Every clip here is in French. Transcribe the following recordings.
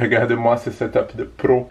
Regardez-moi ce setup de pro.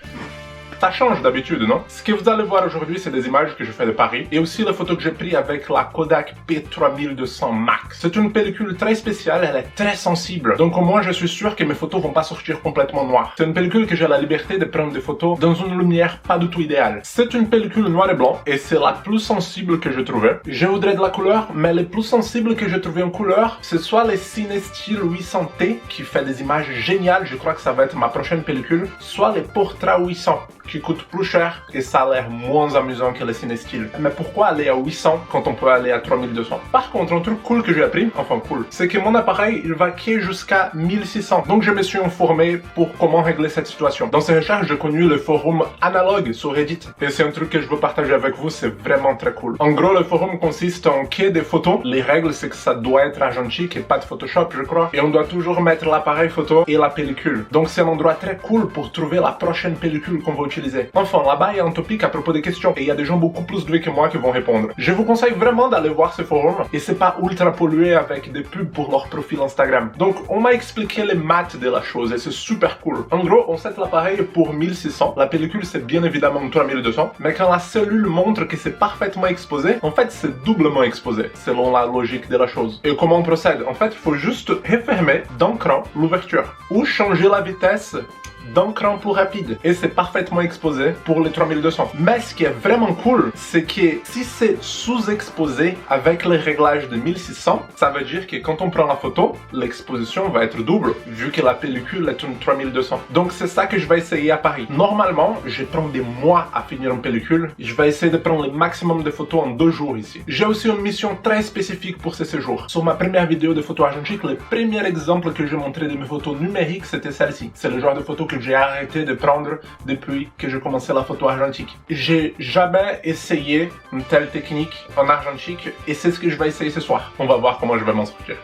Ça change d'habitude, non? Ce que vous allez voir aujourd'hui, c'est des images que je fais de Paris et aussi les photos que j'ai prises avec la Kodak P3200 Max. C'est une pellicule très spéciale, elle est très sensible. Donc au moins, je suis sûr que mes photos vont pas sortir complètement noires. C'est une pellicule que j'ai la liberté de prendre des photos dans une lumière pas du tout idéale. C'est une pellicule noir et blanc et c'est la plus sensible que je trouvais. Je voudrais de la couleur, mais les plus sensibles que j'ai trouvé en couleur, c'est soit les CineStill 800T qui fait des images géniales, je crois que ça va être ma prochaine pellicule, soit les Portra 800 qui coûtent plus cher et ça a l'air moins amusant que les CineStill. Mais pourquoi aller à 800 quand on peut aller à 3200? Par contre, un truc cool que j'ai appris, enfin cool, c'est que mon appareil, il va que jusqu'à 1600. Donc je me suis informé pour comment régler cette situation. Dans ces recherches, j'ai connu le forum Analog sur Reddit et c'est un truc que je veux partager avec vous, c'est vraiment très cool. En gros, le forum consiste en que des photos. Les règles, c'est que ça doit être argentique et pas de Photoshop, je crois. Et on doit toujours mettre l'appareil photo et la pellicule. Donc c'est un endroit très cool pour trouver la prochaine pellicule qu'on va utiliser. Enfin, là-bas, il y a un topic à propos des questions et il y a des gens beaucoup plus doués que moi qui vont répondre. Je vous conseille vraiment d'aller voir ce forum et c'est pas ultra pollué avec des pubs pour leur profil Instagram. Donc, on m'a expliqué les maths de la chose et c'est super cool. En gros, on set l'appareil pour 1600. La pellicule, c'est bien évidemment 3200. Mais quand la cellule montre que c'est parfaitement exposé, en fait, c'est doublement exposé, selon la logique de la chose. Et comment on procède? En fait, il faut juste refermer d'un cran l'ouverture ou changer la vitesse d'un cran plus rapide et c'est parfaitement exposé pour les 3200. Mais ce qui est vraiment cool, c'est que si c'est sous-exposé avec les réglages de 1600, ça veut dire que quand on prend la photo, l'exposition va être double vu que la pellicule est une 3200. Donc c'est ça que je vais essayer à Paris. Normalement, je prends des mois à finir une pellicule. Je vais essayer de prendre le maximum de photos en 2 jours ici. J'ai aussi une mission très spécifique pour ce séjour. Sur ma première vidéo de photos argentiques, le premier exemple que j'ai montré de mes photos numériques, c'était celle-ci. C'est le genre de photo que j'ai arrêté de prendre depuis que j'ai commencé la photo argentique. J'ai jamais essayé une telle technique en argentique et c'est ce que je vais essayer ce soir. On va voir comment je vais m'en sortir.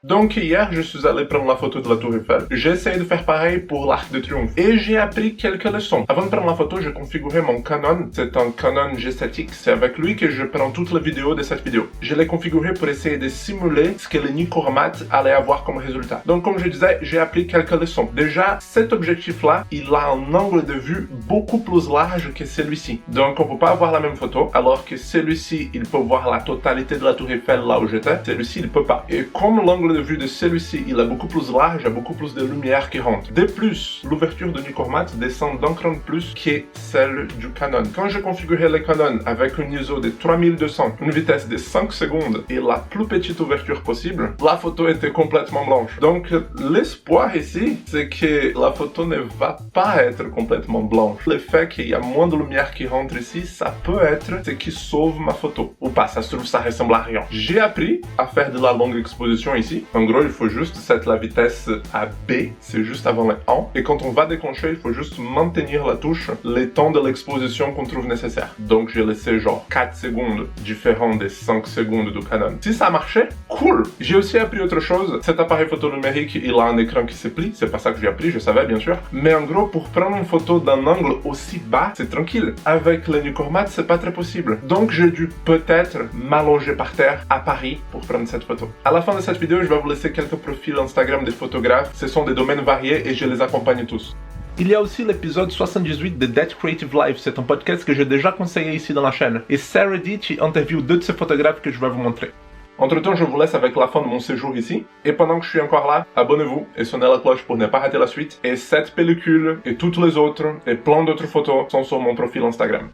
Donc hier, je suis allé prendre la photo de la Tour Eiffel. J'ai essayé de faire pareil pour l'Arc de Triomphe. Et j'ai appris quelques leçons. Avant de prendre la photo, j'ai configuré mon Canon. C'est un Canon G7X. C'est avec lui que je prends toutes les vidéos de cette vidéo. Je l'ai configuré pour essayer de simuler ce que le Nicormat allait avoir comme résultat. Donc comme je disais, j'ai appris quelques leçons. Déjà, cet objectif-là, il a un angle de vue beaucoup plus large que celui-ci. Donc on peut pas avoir la même photo, alors que celui-ci, il peut voir la totalité de la Tour Eiffel là où j'étais. Celui-ci, il peut pas. Et comme l'angle de vue de celui-ci, il est beaucoup plus large, il y a beaucoup plus de lumière qui rentre. De plus, l'ouverture de Nicormat descend d'un cran de plus que celle du Canon. Quand j'ai configuré le Canon avec une ISO de 3200, une vitesse de 5 secondes et la plus petite ouverture possible, la photo était complètement blanche. Donc l'espoir ici, c'est que la photo ne va pas être complètement blanche. Le fait qu'il y a moins de lumière qui rentre ici, ça peut être ce qui sauve ma photo. Ou pas, ça se trouve, ça ressemble à rien. J'ai appris à faire de la longue exposition ici. En gros, il faut juste mettre la vitesse à B, c'est juste avant le 1. Et quand on va déclencher, il faut juste maintenir la touche le temps de l'exposition qu'on trouve nécessaire. Donc j'ai laissé genre 4 secondes différents des 5 secondes du Canon. Si ça marchait, cool! J'ai aussi appris autre chose. Cet appareil photo numérique, il a un écran qui se plie. C'est pas ça que j'ai appris, je savais bien sûr. Mais en gros, pour prendre une photo d'un angle aussi bas, c'est tranquille. Avec le Nikormat, c'est pas très possible. Donc j'ai dû peut-être m'allonger par terre à Paris pour prendre cette photo. À la fin de cette vidéo, je vais vous laisser quelques profils Instagram des photographes. Ce sont des domaines variés et je les accompagne tous. Il y a aussi l'épisode 78 de That Creative Life, c'est un podcast que j'ai déjà conseillé ici dans la chaîne. Et Sarah Dietz interview 2 de ces photographes que je vais vous montrer. Entre temps, je vous laisse avec la fin de mon séjour ici. Et pendant que je suis encore là, abonnez-vous et sonnez la cloche pour ne pas rater la suite. Et cette pellicule et toutes les autres et plein d'autres photos sont sur mon profil Instagram.